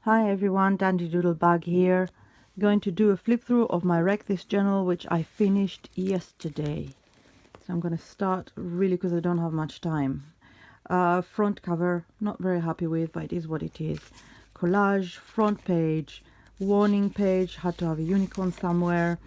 Hi everyone, Dandy Doodlebug here. Going to do a flip through of my Wreck This journal, which I finished yesterday. So I'm going to start really because I don't have much time. Front cover, not very happy with, but it is what it is. Collage, front page, warning page, had to have a unicorn somewhere.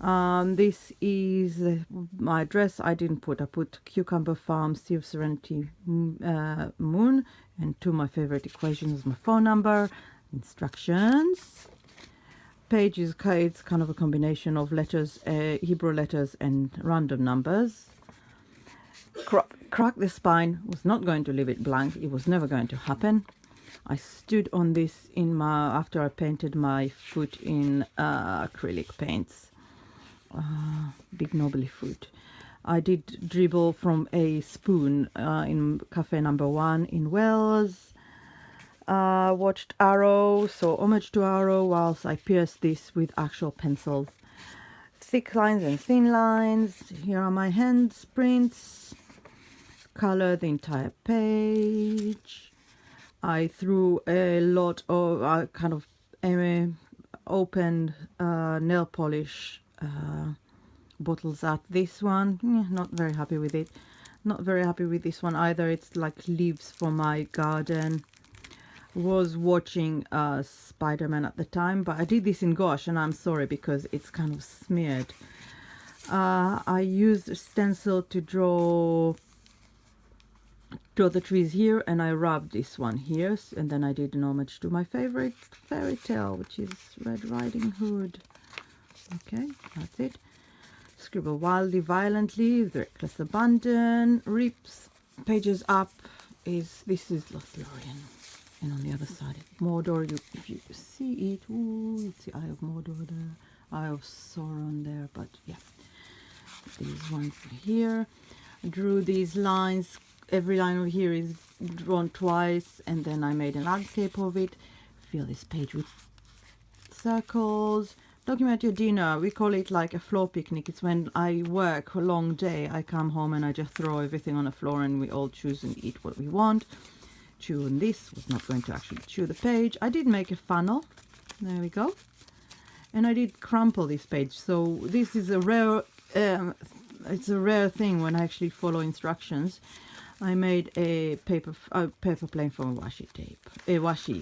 This is my address. I put Cucumber Farm, Sea of Serenity Moon, and two of my favorite equations, my phone number, instructions. Page is it's kind of a combination of letters, Hebrew letters and random numbers. Crack the spine, was not going to leave it blank. It was never going to happen. I stood on this after I painted my foot in acrylic paints. Big knobbly foot. I did dribble from a spoon in cafe number 1 in Wales. Watched Arrow, so homage to Arrow, whilst I pierced this with actual pencils. Thick lines and thin lines. Here are my handprints. Color the entire page. I threw a lot of kind of opened nail polish bottles at this one. Not very happy with it. Not very happy with this one either. It's like leaves for my garden. Was watching Spider-Man at the time, but I did this in gouache and I'm sorry because it's kind of smeared. I used a stencil to draw the trees here, and I rubbed this one here, and then I did an homage to my favorite fairy tale, which is Red Riding Hood. Okay, that's it. Scribble wildly, violently, with reckless abandon. Rips pages up. This is Lothlorien, and on the other side Mordor. If you see it, ooh, it's the Eye of Mordor there, Eye of Sauron there, but yeah, these ones here. I drew these lines. Every line over here is drawn twice, and then I made a landscape of it. Fill this page with circles. Document your dinner. We call it like a floor picnic. It's when I work a long day, I come home and I just throw everything on the floor and we all choose and eat what we want. Chew on this. Was not going to actually chew the page. I did make a funnel. There we go. And I did crumple this page. So this is a rare it's a rare thing when I actually follow instructions. I made a paper plane from washi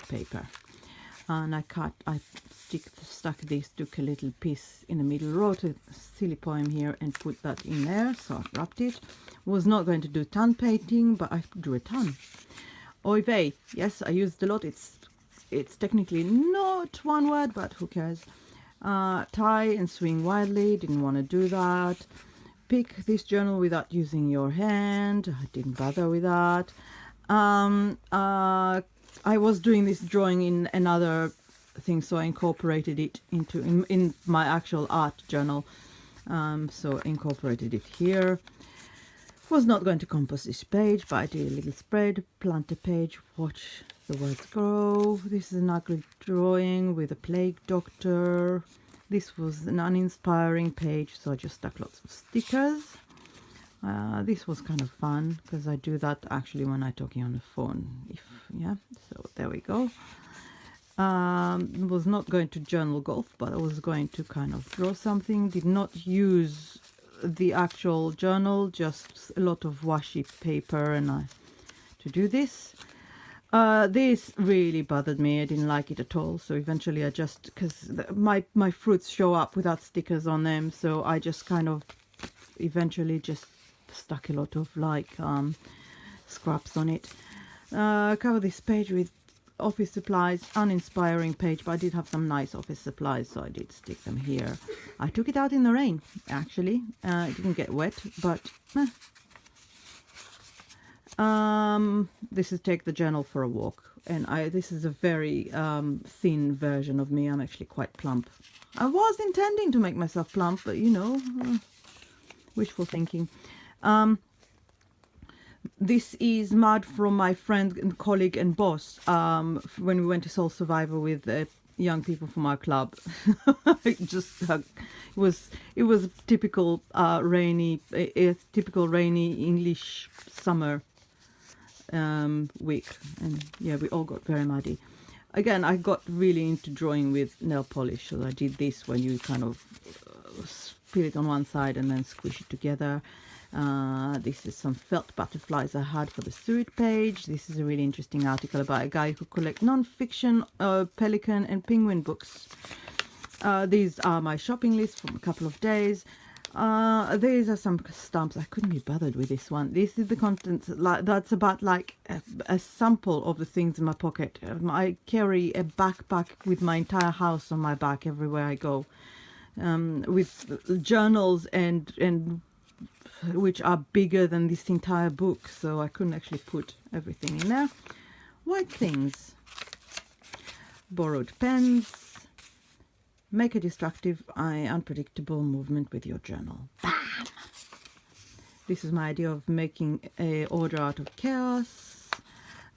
paper, and I stuck this, took a little piece in the middle, wrote a silly poem here and put that in there, so I wrapped it. Was not going to do ton painting, but I drew a ton. Oy vey, yes, I used a lot. It's technically not one word, but who cares. Tie and swing wildly, didn't want to do that. Pick this journal without using your hand. I didn't bother with that. I was doing this drawing in another thing, so I incorporated it in my actual art journal. So incorporated it here. Was not going to compose this page, but I did a little spread, plant a page, watch the words grow. This is an ugly drawing with a plague doctor. This was an uninspiring page, so I just stuck lots of stickers. This was kind of fun because I do that actually when I'm talking on the phone. So there we go. Was not going to journal golf, but I was going to kind of draw something. Did not use the actual journal, just a lot of washi paper and to do this. This really bothered me. I didn't like it at all. So eventually I just, because my fruits show up without stickers on them, so I just kind of eventually just stuck a lot of scraps on it. Cover this page with office supplies, uninspiring page, but I did have some nice office supplies, so I did stick them here. I took it out in the rain, actually. It didn't get wet, but this is Take the Journal for a Walk, and this is a very thin version of me. I'm actually quite plump. I was intending to make myself plump, but wishful thinking. This is mud from my friend and colleague and boss when we went to Soul Survivor with young people from our club. It was typical rainy English summer week, and yeah, we all got very muddy. Again, I got really into drawing with nail polish, so I did this when you kind of peel it on one side and then squish it together. This is some felt butterflies I had for the Surit page. This is a really interesting article about a guy who collects non-fiction pelican and penguin books. These are my shopping list from a couple of days. These are some stamps. I couldn't be bothered with this one. This is the contents, like that's about like a sample of the things in my pocket. I carry a backpack with my entire house on my back everywhere I go, with journals and which are bigger than this entire book, so I couldn't actually put everything in there. White things, borrowed pens. Make a destructive, unpredictable movement with your journal. Bam! This is my idea of making a order out of chaos.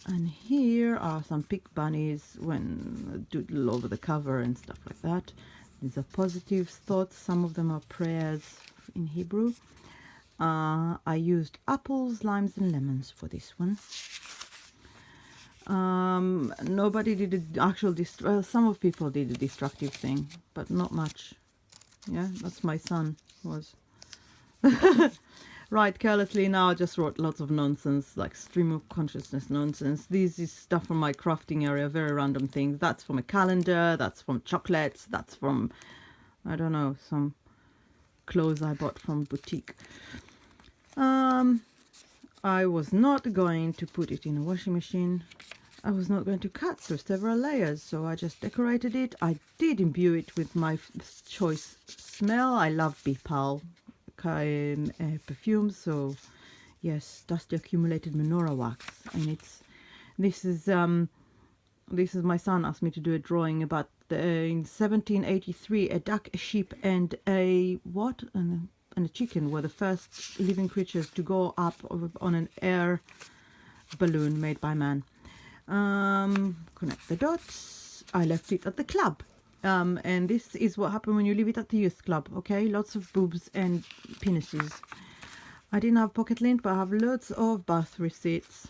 And here are some pick bunnies when doodle over the cover and stuff like that. These are positive thoughts. Some of them are prayers in Hebrew. I used apples, limes, and lemons for this one. Nobody did an actual some of people did a destructive thing, but not much. Yeah, that's my son was. Right, carelessly now I just wrote lots of nonsense, like stream of consciousness nonsense. This is stuff from my crafting area, very random things. That's from a calendar, that's from chocolates, that's from, I don't know, some clothes I bought from boutique. I was not going to put it in a washing machine. I was not going to cut through several layers, so I just decorated it. I did imbue it with my choice smell. I love Bipal perfume, so yes, dusty accumulated menorah wax. And this is my son asked me to do a drawing about in 1783 a duck, a sheep, and a what? And a chicken were the first living creatures to go up on an air balloon made by man. Connect the dots. I left it at the club. And this is what happened when you leave it at the youth club. Okay, lots of boobs and penises. I didn't have pocket lint, but I have loads of bath receipts.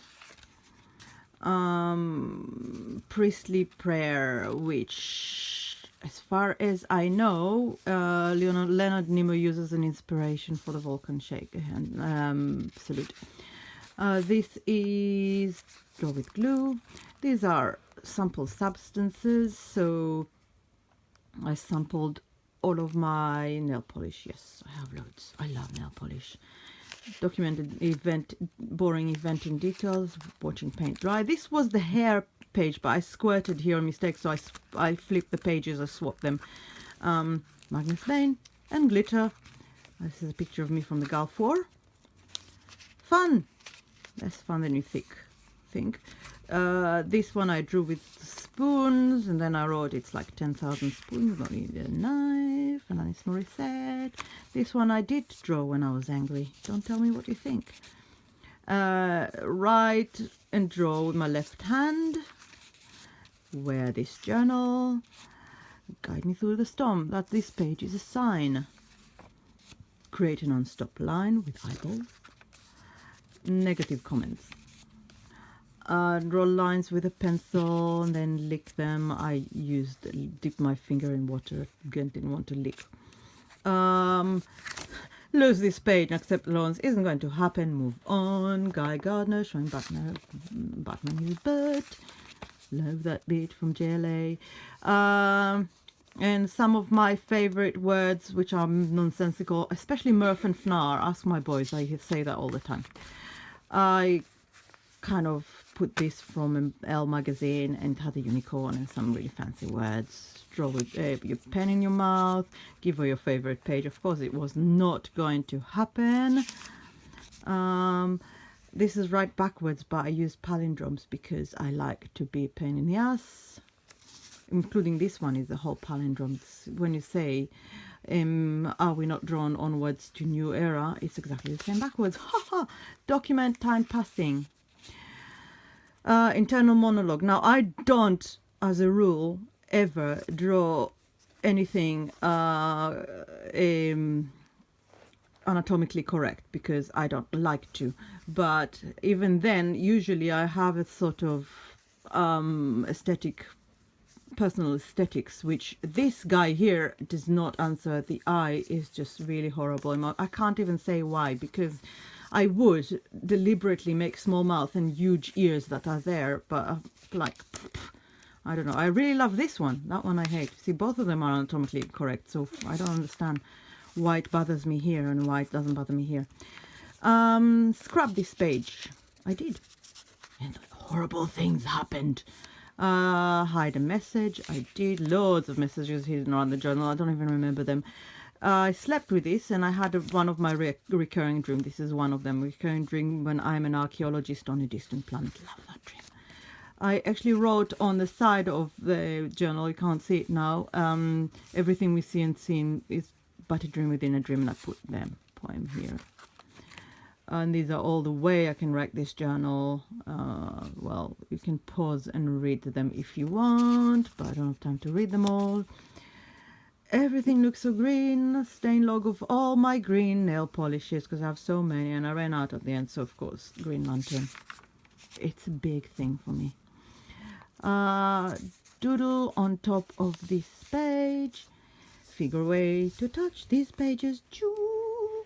Priestly prayer, which, as far as I know, Leonard Nimoy uses an inspiration for the Vulcan shake and salute. This is draw with glue. These are sample substances, so I sampled all of my nail polish. Yes, I have loads. I love nail polish. Documented event, boring event in details, watching paint dry. This was the hair page, but I squirted here on mistake, so I flipped the pages, I swapped them. Magnus Lane and glitter. This is a picture of me from the Gulf War. Fun! Less fun than you think. This one I drew with spoons, and then I wrote it's like 10,000 spoons, not need a knife, and then it's Morissette. This one I did draw when I was angry. Don't tell me what you think. Write and draw with my left hand. Wear this journal. Guide me through the storm. That this page is a sign. Create a non-stop line with eyeballs. Negative comments. Draw lines with a pencil and then lick them. I dipped my finger in water. Again, didn't want to lick. Lose this page and accept loans isn't going to happen. Move on. Guy Gardner showing Batman his butt. Love that bit from JLA. And some of my favorite words, which are nonsensical, especially Murph and Fnar. Ask my boys, I say that all the time. I kind of put this from an Elle magazine and had a unicorn and some really fancy words. Draw with your pen in your mouth. Give her your favorite page. Of course, it was not going to happen. This is right backwards, but I use palindromes because I like to be a pain in the ass. Including this one is the whole palindrome. When you say, are we not drawn onwards to new era? It's exactly the same backwards. Haha! Document time passing. Internal monologue. Now, I don't, as a rule, ever draw anything anatomically correct because I don't like to. But even then, usually I have a sort of aesthetic personal aesthetics, which this guy here does not answer. The eye is just really horrible. I can't even say why, because I would deliberately make small mouth and huge ears that are there, but like, I don't know. I really love this one. That one I hate. See, both of them are anatomically correct, so I don't understand why it bothers me here and why it doesn't bother me here. Scrub this page. I did. And horrible things happened. Hide a message. I did. Loads of messages hidden around the journal. I don't even remember them. I slept with this, and I had one of my recurring dreams. This is one of them. Recurring dream when I'm an archaeologist on a distant planet. Love that dream. I actually wrote on the side of the journal, you can't see it now, everything we see and seen is but a dream within a dream, and I put them poem here. And these are all the way I can write this journal. Well, you can pause and read them if you want, but I don't have time to read them all. Everything looks so green. Stain log of all my green nail polishes, because I have so many, and I ran out at the end, so of course, Green Lantern. It's a big thing for me. Doodle on top of this page. Figure way to touch these pages. Choo.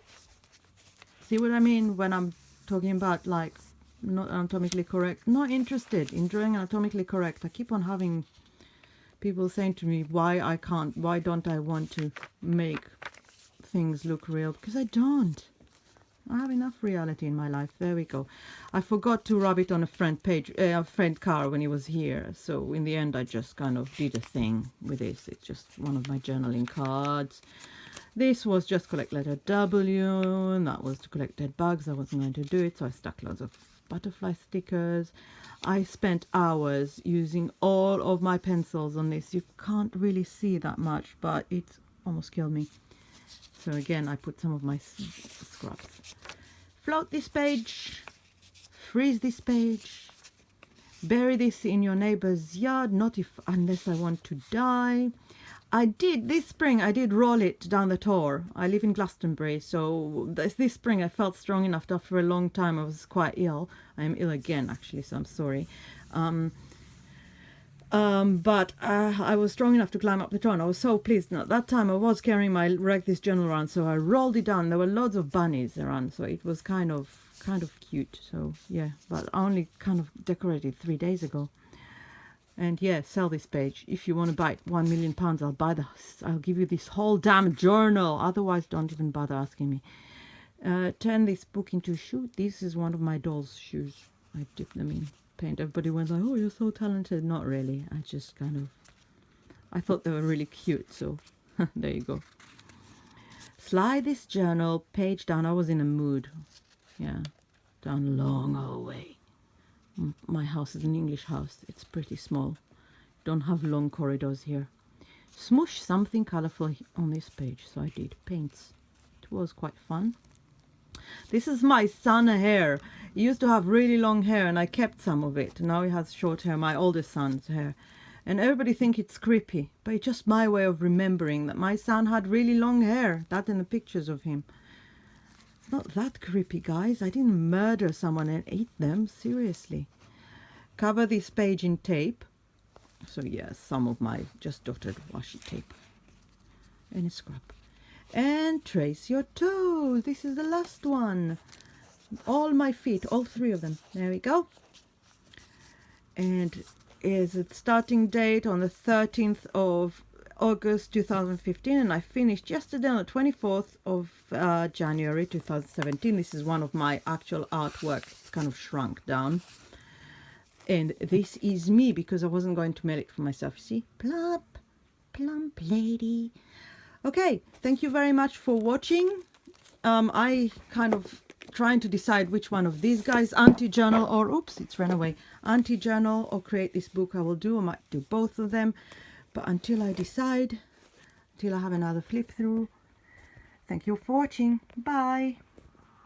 See what I mean when I'm talking about like not anatomically correct? Not interested in drawing anatomically correct. I keep on having people saying to me why don't I want to make things look real? Because I don't. I have enough reality in my life. There we go. I forgot to rub it on a friend car when he was here. So in the end, I just kind of did a thing with this. It's just one of my journaling cards. This was just collect letter W, and that was to collect dead bugs. I wasn't going to do it, so I stuck loads of butterfly stickers. I spent hours using all of my pencils on this. You can't really see that much, but it almost killed me. So again, I put some of my scraps. Float this page, freeze this page, bury this in your neighbor's yard, unless I want to die. This spring, I did roll it down the Tor. I live in Glastonbury, so this spring I felt strong enough to, after a long time, I was quite ill. I am ill again, actually, so I'm sorry. But I was strong enough to climb up the Tor. I was so pleased. Now, at that time I was carrying my this journal around, so I rolled it down. There were loads of bunnies around, so it was kind of cute. So yeah, but I only kind of decorated 3 days ago. And yeah, sell this page. If you want to buy it, £1 million, I'll give you this whole damn journal. Otherwise, don't even bother asking me. Turn this book into a shoe. This is one of my doll's shoes. I dip them in paint. Everybody went like, oh, you're so talented. Not really. I thought they were really cute, so there you go. Slide this journal page down. I was in a mood. Yeah, down long way. My house is an English house. It's pretty small. Don't have long corridors here. Smoosh something colorful on this page. So I did paints. It was quite fun. This is my son hair. He used to have really long hair, and I kept some of it. Now he has short hair, my oldest son's hair. And everybody think it's creepy, but it's just my way of remembering that my son had really long hair. That in the pictures of him. It's not that creepy, guys. I didn't murder someone and eat them. Seriously. Cover this page in tape. So yes, some of my just dotted washi tape. And a scrub. And trace your toes. This is the last one. All my feet, all 3 of them. There we go. And is a starting date on the 13th of August 2015, and I finished yesterday on the 24th of January 2017. This is one of my actual artwork. It's kind of shrunk down. And this is me, because I wasn't going to mail it for myself. You see? Plump, plump lady. Okay, thank you very much for watching. I kind of trying to decide which one of these guys, anti-journal or, oops, it's ran away, anti-journal or create this book I will do. I might do both of them. But until I decide, until I have another flip through, thank you for watching. Bye.